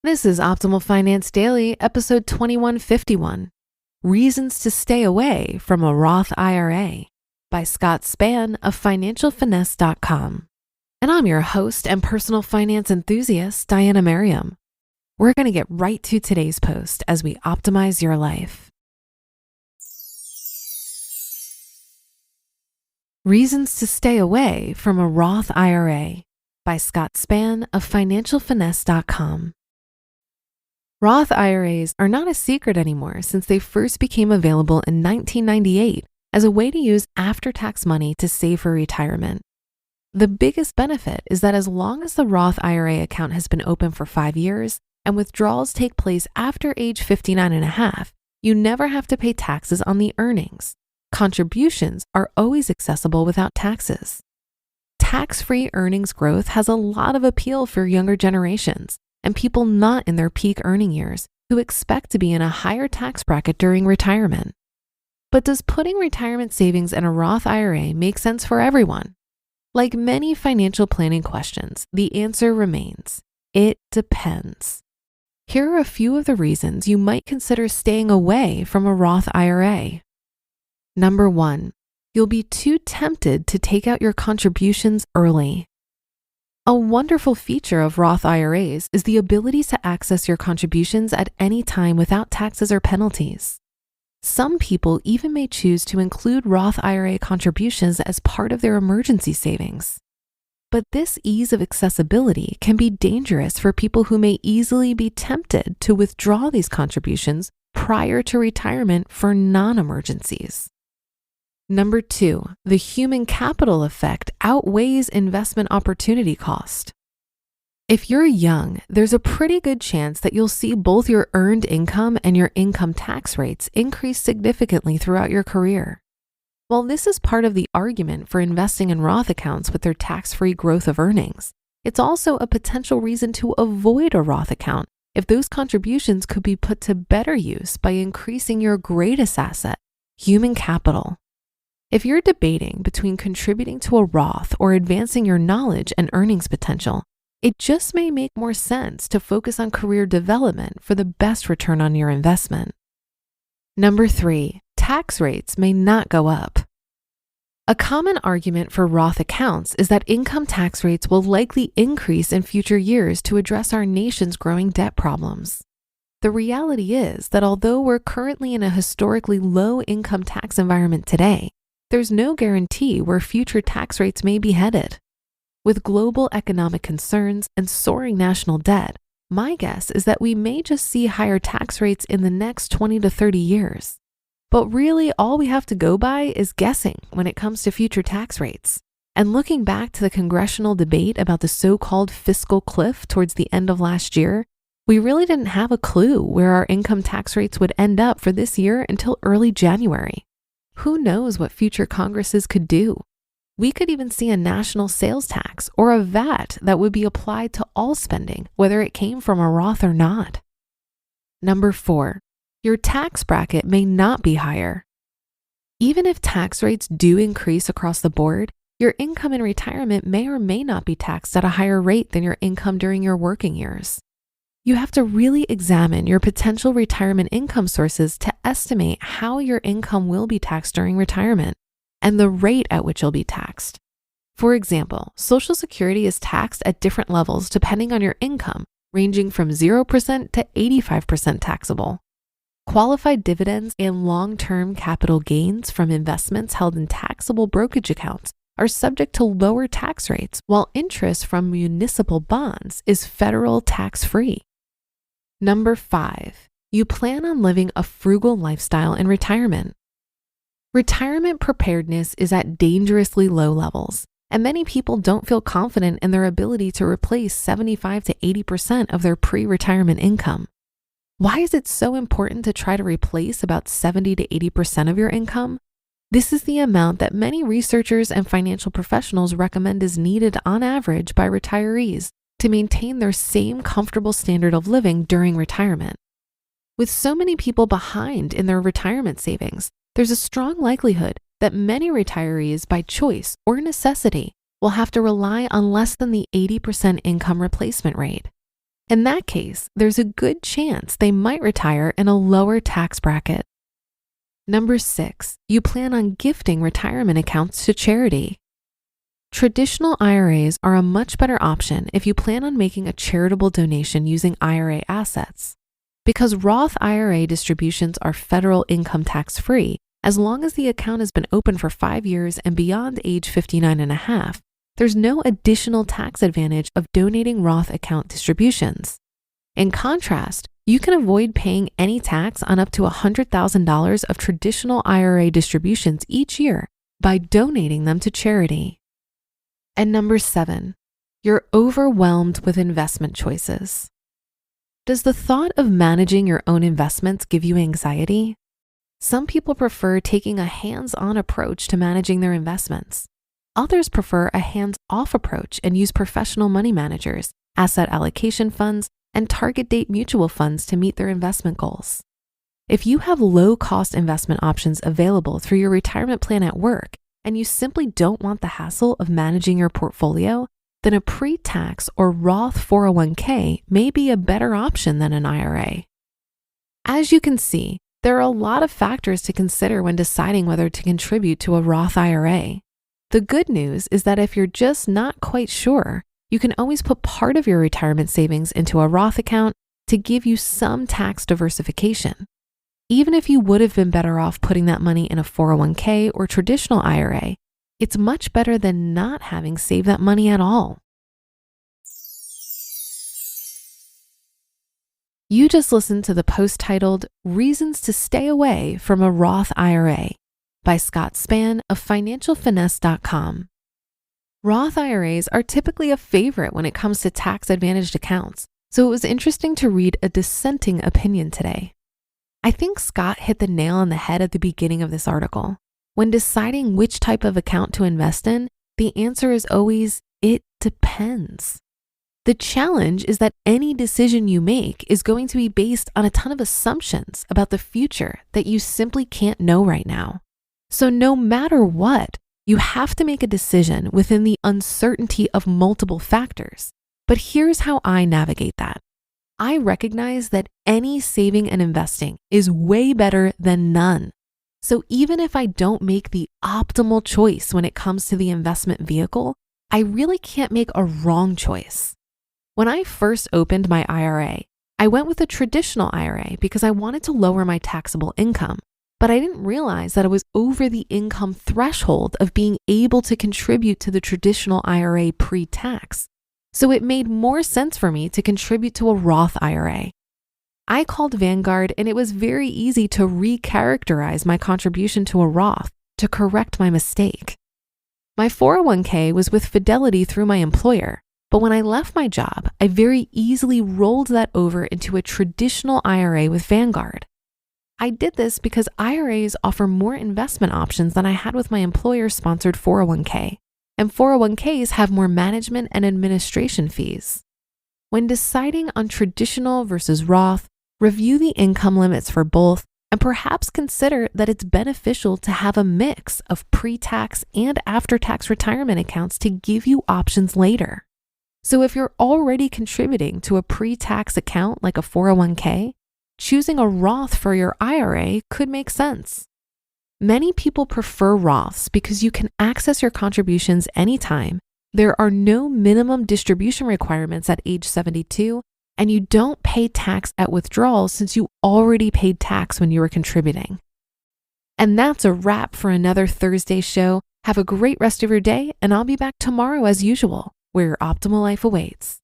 This is Optimal Finance Daily, episode 2151, Reasons to Stay Away from a Roth IRA by Scott Spann of financialfinesse.com. And I'm your host and personal finance enthusiast, Diana Merriam. We're going to get right to today's post as we optimize your life. Reasons to Stay Away from a Roth IRA by Scott Spann of financialfinesse.com. Roth IRAs are not a secret anymore since they first became available in 1998 as a way to use after-tax money to save for retirement. The biggest benefit is that as long as the Roth IRA account has been open for 5 years and withdrawals take place after age 59 and a half, you never have to pay taxes on the earnings. Contributions are always accessible without taxes. Tax-free earnings growth has a lot of appeal for younger generations and people not in their peak earning years who expect to be in a higher tax bracket during retirement. But does putting retirement savings in a Roth IRA make sense for everyone? Like many financial planning questions, the answer remains, it depends. Here are a few of the reasons you might consider staying away from a Roth IRA. Number 1, you'll be too tempted to take out your contributions early. A wonderful feature of Roth IRAs is the ability to access your contributions at any time without taxes or penalties. Some people even may choose to include Roth IRA contributions as part of their emergency savings. But this ease of accessibility can be dangerous for people who may easily be tempted to withdraw these contributions prior to retirement for non-emergencies. Number 2, the human capital effect outweighs investment opportunity cost. If you're young, there's a pretty good chance that you'll see both your earned income and your income tax rates increase significantly throughout your career. While this is part of the argument for investing in Roth accounts with their tax-free growth of earnings, it's also a potential reason to avoid a Roth account if those contributions could be put to better use by increasing your greatest asset, human capital. If you're debating between contributing to a Roth or advancing your knowledge and earnings potential, it just may make more sense to focus on career development for the best return on your investment. Number 3, tax rates may not go up. A common argument for Roth accounts is that income tax rates will likely increase in future years to address our nation's growing debt problems. The reality is that although we're currently in a historically low income tax environment today, there's no guarantee where future tax rates may be headed. With global economic concerns and soaring national debt, my guess is that we may just see higher tax rates in the next 20 to 30 years. But really, all we have to go by is guessing when it comes to future tax rates. And looking back to the congressional debate about the so-called fiscal cliff towards the end of last year, we really didn't have a clue where our income tax rates would end up for this year until early January. Who knows what future Congresses could do? We could even see a national sales tax or a VAT that would be applied to all spending, whether it came from a Roth or not. Number 4, your tax bracket may not be higher. Even if tax rates do increase across the board, your income in retirement may or may not be taxed at a higher rate than your income during your working years. You have to really examine your potential retirement income sources to estimate how your income will be taxed during retirement and the rate at which you'll be taxed. For example, Social Security is taxed at different levels depending on your income, ranging from 0% to 85% taxable. Qualified dividends and long-term capital gains from investments held in taxable brokerage accounts are subject to lower tax rates, while interest from municipal bonds is federal tax-free. Number 5, you plan on living a frugal lifestyle in retirement. Retirement preparedness is at dangerously low levels, and many people don't feel confident in their ability to replace 75 to 80% of their pre-retirement income. Why is it so important to try to replace about 70 to 80% of your income? This is the amount that many researchers and financial professionals recommend is needed on average by retirees to maintain their same comfortable standard of living during retirement. With so many people behind in their retirement savings, there's a strong likelihood that many retirees by choice or necessity will have to rely on less than the 80% income replacement rate. In that case, there's a good chance they might retire in a lower tax bracket. Number 6, you plan on gifting retirement accounts to charity. Traditional IRAs are a much better option if you plan on making a charitable donation using IRA assets. Because Roth IRA distributions are federal income tax free, as long as the account has been open for 5 years and beyond age 59 and a half, there's no additional tax advantage of donating Roth account distributions. In contrast, you can avoid paying any tax on up to $100,000 of traditional IRA distributions each year by donating them to charity. And number 7, you're overwhelmed with investment choices. Does the thought of managing your own investments give you anxiety? Some people prefer taking a hands-on approach to managing their investments. Others prefer a hands-off approach and use professional money managers, asset allocation funds, and target date mutual funds to meet their investment goals. If you have low-cost investment options available through your retirement plan at work, and you simply don't want the hassle of managing your portfolio, then a pre-tax or Roth 401k may be a better option than an IRA. As you can see, there are a lot of factors to consider when deciding whether to contribute to a Roth IRA. The good news is that if you're just not quite sure, you can always put part of your retirement savings into a Roth account to give you some tax diversification. Even if you would have been better off putting that money in a 401k or traditional IRA, it's much better than not having saved that money at all. You just listened to the post titled Reasons to Stay Away from a Roth IRA by Scott Spann of financialfinesse.com. Roth IRAs are typically a favorite when it comes to tax-advantaged accounts, so it was interesting to read a dissenting opinion today. I think Scott hit the nail on the head at the beginning of this article. When deciding which type of account to invest in, the answer is always, it depends. The challenge is that any decision you make is going to be based on a ton of assumptions about the future that you simply can't know right now. So no matter what, you have to make a decision within the uncertainty of multiple factors. But here's how I navigate that. I recognize that any saving and investing is way better than none. So even if I don't make the optimal choice when it comes to the investment vehicle, I really can't make a wrong choice. When I first opened my IRA, I went with a traditional IRA because I wanted to lower my taxable income. But I didn't realize that I was over the income threshold of being able to contribute to the traditional IRA pre-tax. So it made more sense for me to contribute to a Roth IRA. I called Vanguard and it was very easy to recharacterize my contribution to a Roth to correct my mistake. My 401k was with Fidelity through my employer, but when I left my job, I very easily rolled that over into a traditional IRA with Vanguard. I did this because IRAs offer more investment options than I had with my employer-sponsored 401k, and 401ks have more management and administration fees. When deciding on traditional versus Roth, review the income limits for both and perhaps consider that it's beneficial to have a mix of pre-tax and after-tax retirement accounts to give you options later. So if you're already contributing to a pre-tax account like a 401k, choosing a Roth for your IRA could make sense. Many people prefer Roths because you can access your contributions anytime. There are no minimum distribution requirements at age 72, and you don't pay tax at withdrawal since you already paid tax when you were contributing. And that's a wrap for another Thursday show. Have a great rest of your day, and I'll be back tomorrow as usual, where your optimal life awaits.